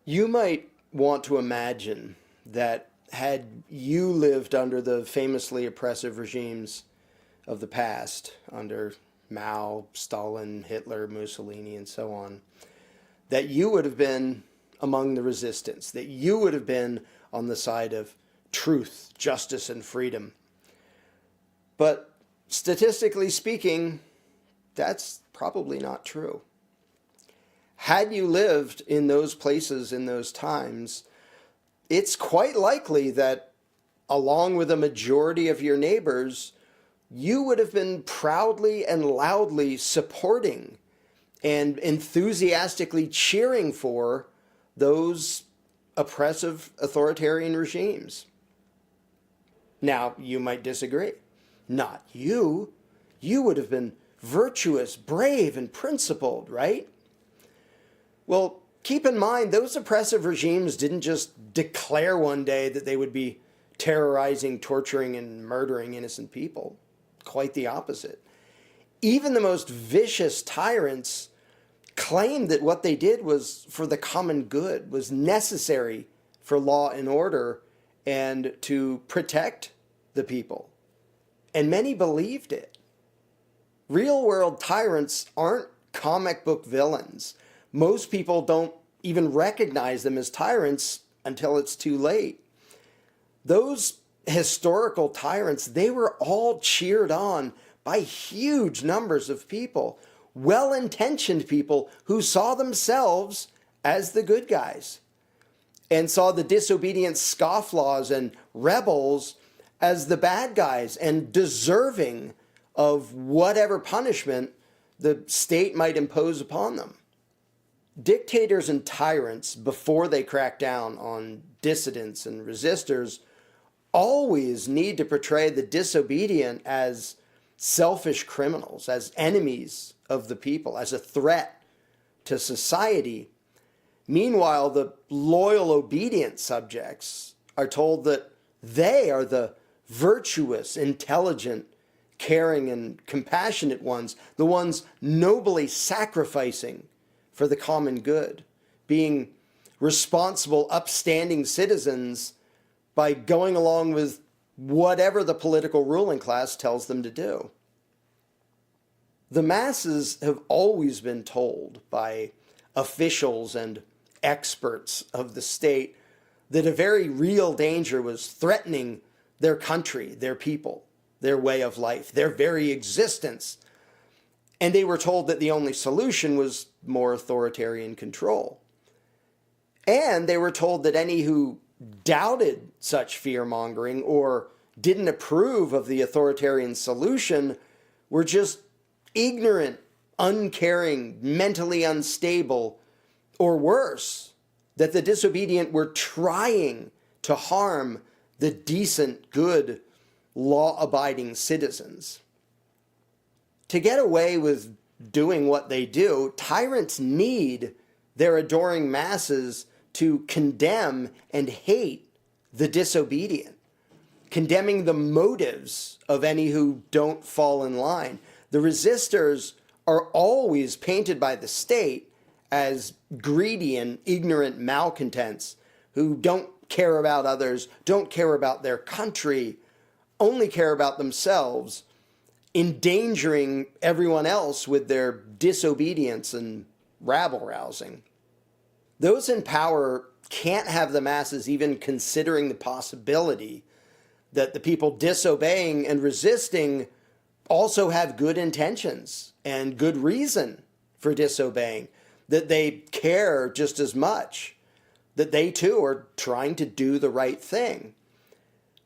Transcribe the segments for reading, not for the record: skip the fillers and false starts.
You might want to imagine that had you lived under the famously oppressive regimes of the past, under Mao, Stalin, Hitler, Mussolini, and so on, that you would have been among the resistance, that you would have been on the side of truth, justice, and freedom. But statistically speaking, that's probably not true. Had you lived in those places in those times, it's quite likely that along with a majority of your neighbors, you would have been proudly and loudly supporting and enthusiastically cheering for those oppressive authoritarian regimes. Now, you might disagree. Not you. You would have been virtuous, brave, and principled, right? Well, keep in mind, those oppressive regimes didn't just declare one day that they would be terrorizing, torturing, and murdering innocent people. Quite the opposite. Even the most vicious tyrants claimed that what they did was for the common good, was necessary for law and order, and to protect the people. And many believed it. Real-world tyrants aren't comic book villains. Most people don't even recognize them as tyrants until it's too late. Those historical tyrants, they were all cheered on by huge numbers of people, well-intentioned people who saw themselves as the good guys and saw the disobedient scofflaws and rebels as the bad guys and deserving of whatever punishment the state might impose upon them. Dictators and tyrants, before they crack down on dissidents and resistors, always need to portray the disobedient as selfish criminals, as enemies of the people, as a threat to society. Meanwhile, the loyal, obedient subjects are told that they are the virtuous, intelligent, caring, and compassionate ones, the ones nobly sacrificing for the common good, being responsible, upstanding citizens by going along with whatever the political ruling class tells them to do. The masses have always been told by officials and experts of the state that a very real danger was threatening their country, their people, their way of life, their very existence. And they were told that the only solution was more authoritarian control. And they were told that any who doubted such fear-mongering or didn't approve of the authoritarian solution were just ignorant, uncaring, mentally unstable, or worse, that the disobedient were trying to harm the decent, good, law-abiding citizens. To get away with doing what they do, tyrants need their adoring masses to condemn and hate the disobedient, condemning the motives of any who don't fall in line. The resistors are always painted by the state as greedy and ignorant malcontents who don't care about others, don't care about their country, only care about themselves, endangering everyone else with their disobedience and rabble-rousing. Those in power can't have the masses even considering the possibility that the people disobeying and resisting also have good intentions and good reason for disobeying, that they care just as much, that they too are trying to do the right thing.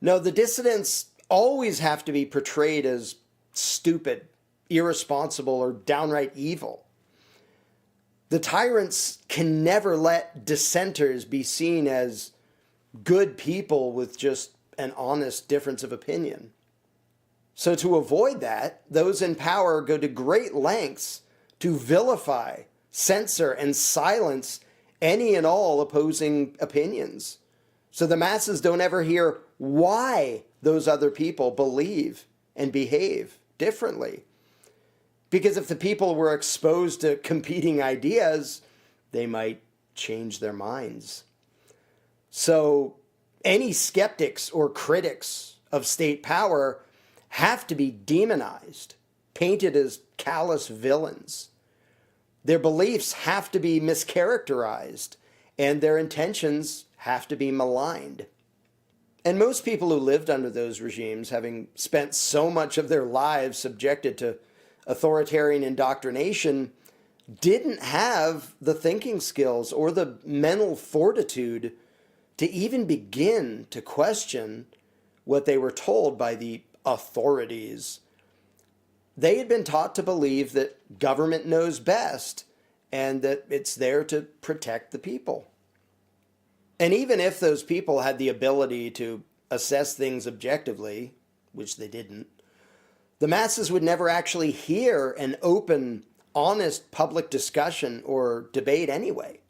No, the dissidents always have to be portrayed as stupid, irresponsible, or downright evil. The tyrants can never let dissenters be seen as good people with just an honest difference of opinion. So to avoid that, those in power go to great lengths to vilify, censor, and silence any and all opposing opinions. So the masses don't ever hear why those other people believe and behave differently. Because if the people were exposed to competing ideas, they might change their minds. So any skeptics or critics of state power have to be demonized, painted as callous villains. Their beliefs have to be mischaracterized, and their intentions have to be maligned. And most people who lived under those regimes, having spent so much of their lives subjected to authoritarian indoctrination, didn't have the thinking skills or the mental fortitude to even begin to question what they were told by the authorities. They had been taught to believe that government knows best and that it's there to protect the people. And even if those people had the ability to assess things objectively, which they didn't, the masses would never actually hear an open, honest public discussion or debate anyway.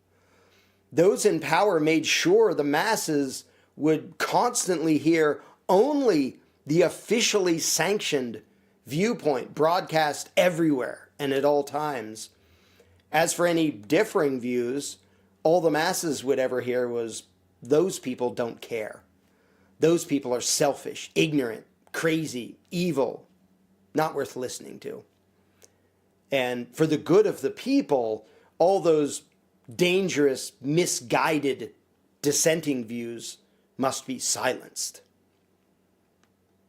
Those in power made sure the masses would constantly hear only the officially sanctioned viewpoint broadcast everywhere and at all times. As for any differing views, all the masses would ever hear was, those people don't care. Those people are selfish, ignorant, crazy, evil, not worth listening to. And for the good of the people, all those dangerous, misguided, dissenting views must be silenced.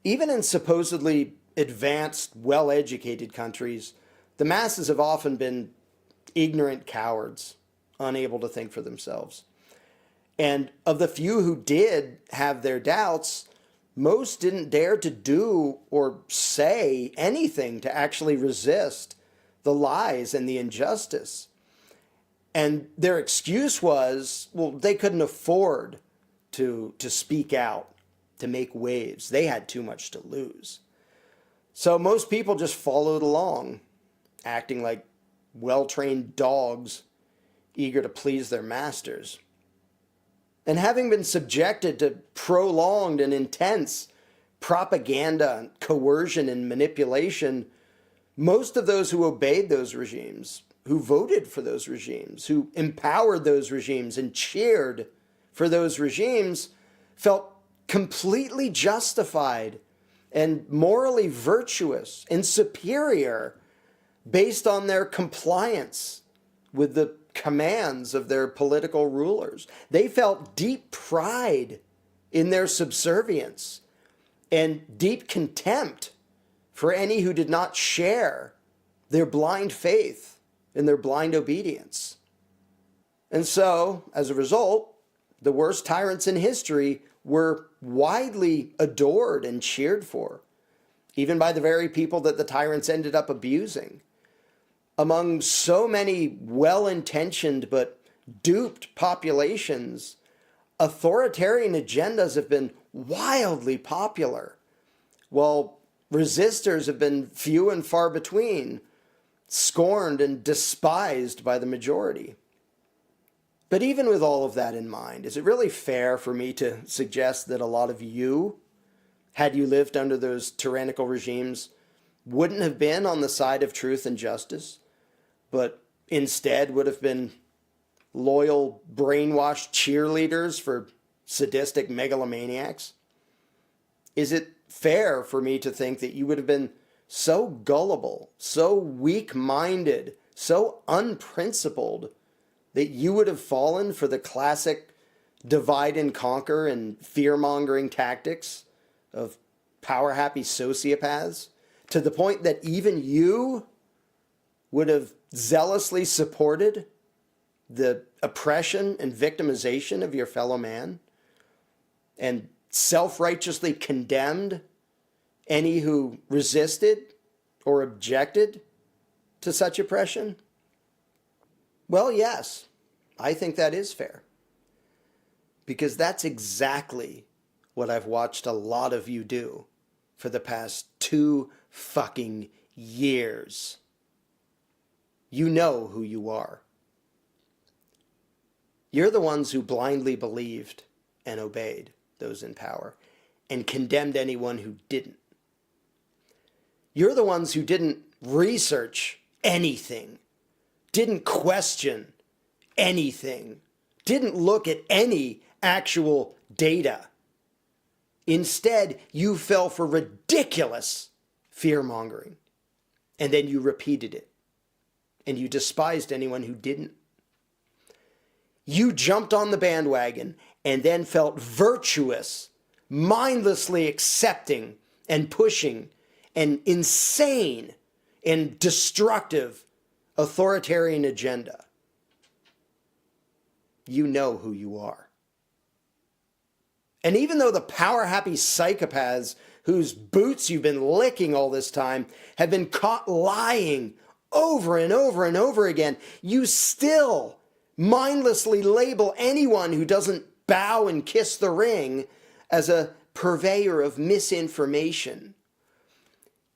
Even in supposedly advanced, well-educated countries, the masses have often been ignorant cowards, unable to think for themselves. And of the few who did have their doubts, most didn't dare to do or say anything to actually resist the lies and the injustice. And their excuse was, well, they couldn't afford to speak out, to make waves. They had too much to lose. So most people just followed along, acting like well-trained dogs, eager to please their masters. And having been subjected to prolonged and intense propaganda, coercion, and manipulation, most of those who obeyed those regimes, who voted for those regimes, who empowered those regimes and cheered for those regimes, felt completely justified and morally virtuous and superior based on their compliance with the commands of their political rulers. They felt deep pride in their subservience and deep contempt for any who did not share their blind faith and their blind obedience. And so, as a result, the worst tyrants in history were widely adored and cheered for, even by the very people that the tyrants ended up abusing. Among so many well-intentioned but duped populations, authoritarian agendas have been wildly popular, while resistors have been few and far between, scorned and despised by the majority. But even with all of that in mind, is it really fair for me to suggest that a lot of you, had you lived under those tyrannical regimes, wouldn't have been on the side of truth and justice, but instead would have been loyal, brainwashed cheerleaders for sadistic megalomaniacs? Is it fair for me to think that you would have been so gullible, so weak-minded, so unprincipled, that you would have fallen for the classic divide and conquer and fear-mongering tactics of power-happy sociopaths, to the point that even you would have zealously supported the oppression and victimization of your fellow man, and self-righteously condemned any who resisted or objected to such oppression? Well, yes, I think that is fair. Because that's exactly what I've watched a lot of you do for the past 2 fucking years. You know who you are. You're the ones who blindly believed and obeyed those in power and condemned anyone who didn't. You're the ones who didn't research anything, didn't question anything, didn't look at any actual data. Instead, you fell for ridiculous fear-mongering, and then you repeated it, and you despised anyone who didn't. You jumped on the bandwagon and then felt virtuous, mindlessly accepting and pushing an insane and destructive authoritarian agenda. You know who you are. And even though the power-happy psychopaths whose boots you've been licking all this time have been caught lying over and over and over again, you still mindlessly label anyone who doesn't bow and kiss the ring as a purveyor of misinformation.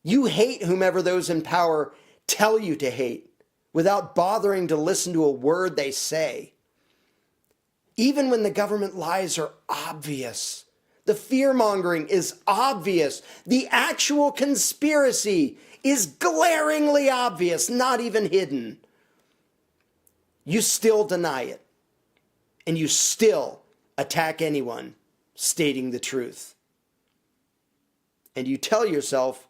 You hate whomever those in power tell you to hate without bothering to listen to a word they say. Even when the government lies are obvious, the fear-mongering is obvious, the actual conspiracy is glaringly obvious, not even hidden, you still deny it, and you still attack anyone stating the truth. And you tell yourself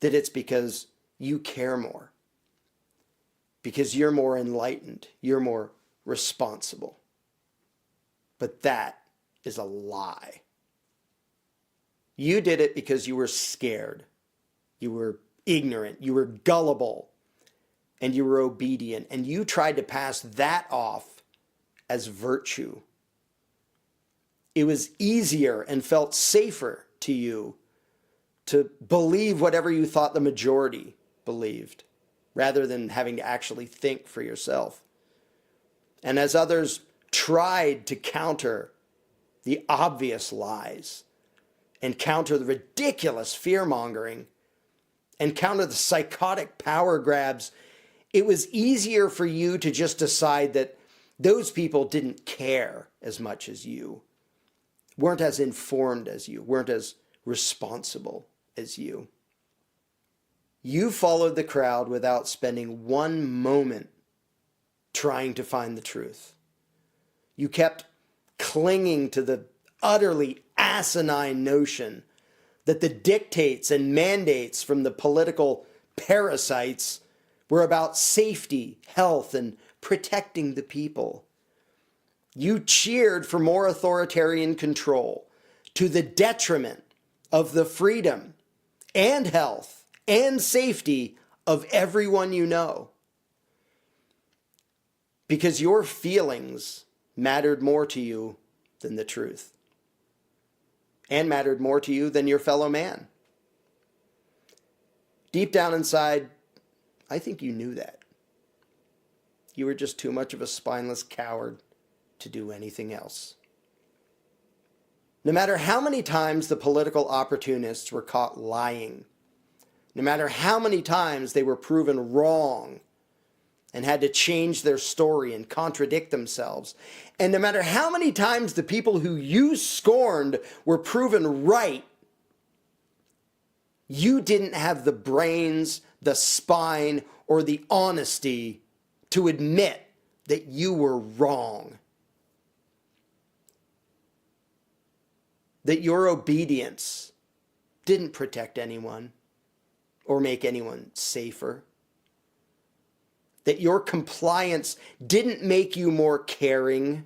that it's because you care more, because you're more enlightened, you're more responsible. But that is a lie. You did it because you were scared, you were ignorant, you were gullible, and you were obedient, and you tried to pass that off as virtue. It was easier and felt safer to you to believe whatever you thought the majority believed, rather than having to actually think for yourself. And as others tried to counter the obvious lies and counter the ridiculous fear-mongering and counter the psychotic power grabs, it was easier for you to just decide that those people didn't care as much as you, weren't as informed as you, weren't as responsible as you. You followed the crowd without spending one moment trying to find the truth. You kept clinging to the utterly asinine notion that the dictates and mandates from the political parasites were about safety, health, and protecting the people. You cheered for more authoritarian control to the detriment of the freedom and health and safety of everyone you know. Because your feelings mattered more to you than the truth, and mattered more to you than your fellow man. Deep down inside, I think you knew that. You were just too much of a spineless coward to do anything else. No matter how many times the political opportunists were caught lying, no matter how many times they were proven wrong and had to change their story and contradict themselves, and no matter how many times the people who you scorned were proven right, you didn't have the brains, the spine, or the honesty to admit that you were wrong. That your obedience didn't protect anyone or make anyone safer. That your compliance didn't make you more caring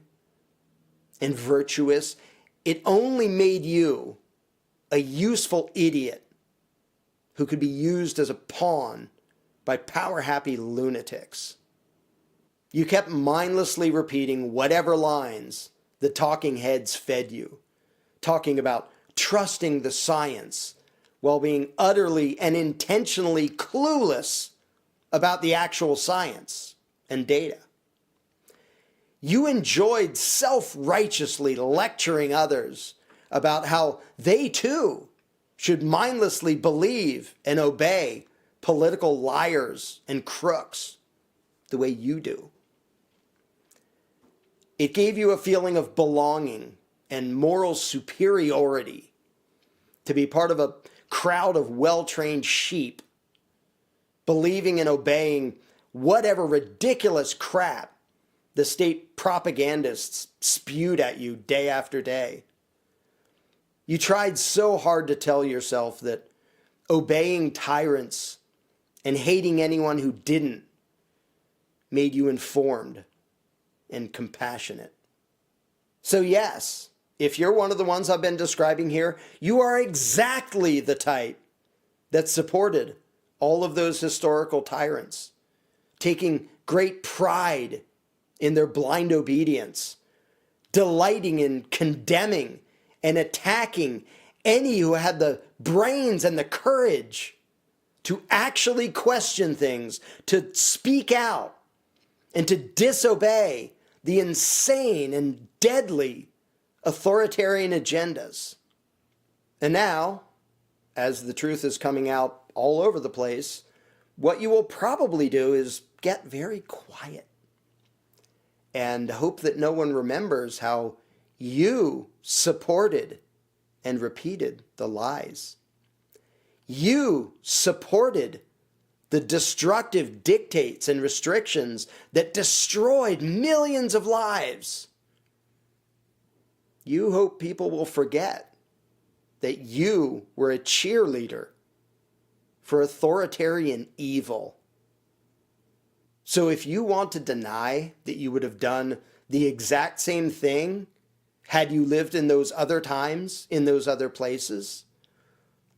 and virtuous. It only made you a useful idiot who could be used as a pawn by power-happy lunatics. You kept mindlessly repeating whatever lines the talking heads fed you, talking about trusting the science while being utterly and intentionally clueless about the actual science and data. You enjoyed self-righteously lecturing others about how they too should mindlessly believe and obey political liars and crooks the way you do. It gave you a feeling of belonging and moral superiority to be part of a crowd of well-trained sheep, believing and obeying whatever ridiculous crap the state propagandists spewed at you day after day. You tried so hard to tell yourself that obeying tyrants and hating anyone who didn't made you informed and compassionate. So yes, if you're one of the ones I've been describing here, you are exactly the type that supported all of those historical tyrants, taking great pride in their blind obedience, delighting in condemning and attacking any who had the brains and the courage to actually question things, to speak out, and to disobey the insane and deadly authoritarian agendas. And now, as the truth is coming out all over the place, what you will probably do is get very quiet and hope that no one remembers how you supported and repeated the lies. You supported the destructive dictates and restrictions that destroyed millions of lives. You hope people will forget that you were a cheerleader for authoritarian evil. So if you want to deny that you would have done the exact same thing had you lived in those other times, in those other places,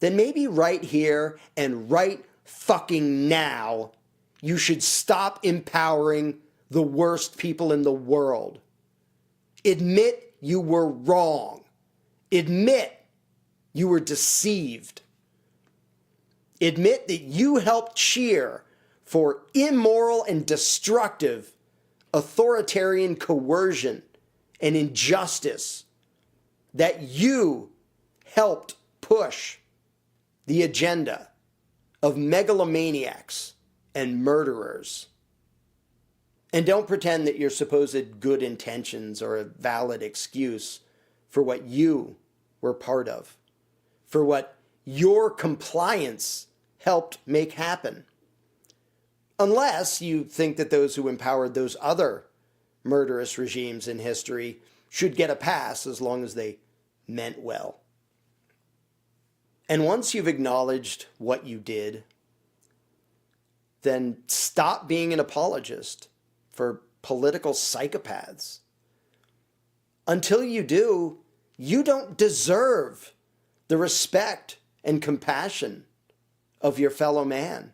then maybe right here and right fucking now, you should stop empowering the worst people in the world. Admit you were wrong. Admit you were deceived. Admit that you helped cheer for immoral and destructive authoritarian coercion and injustice, that you helped push the agenda of megalomaniacs and murderers. And don't pretend that your supposed good intentions are a valid excuse for what you were part of, for what your compliance helped make happen. Unless you think that those who empowered those other murderous regimes in history should get a pass as long as they meant well. And once you've acknowledged what you did, then stop being an apologist for political psychopaths. Until you do, you don't deserve the respect and compassion of your fellow man.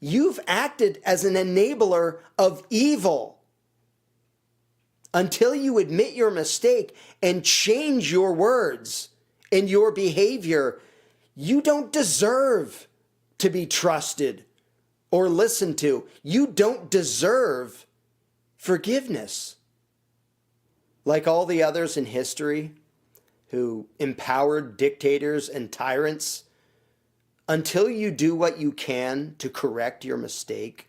You've acted as an enabler of evil. Until you admit your mistake and change your words and your behavior, you don't deserve to be trusted or listened to. You don't deserve forgiveness. Like all the others in history who empowered dictators and tyrants, until you do what you can to correct your mistake,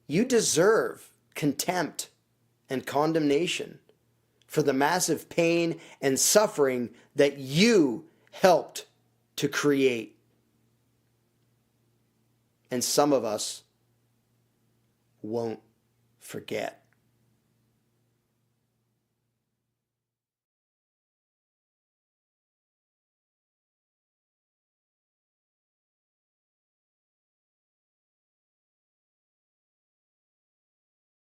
you deserve contempt and condemnation for the massive pain and suffering that you helped to create. And some of us won't forget.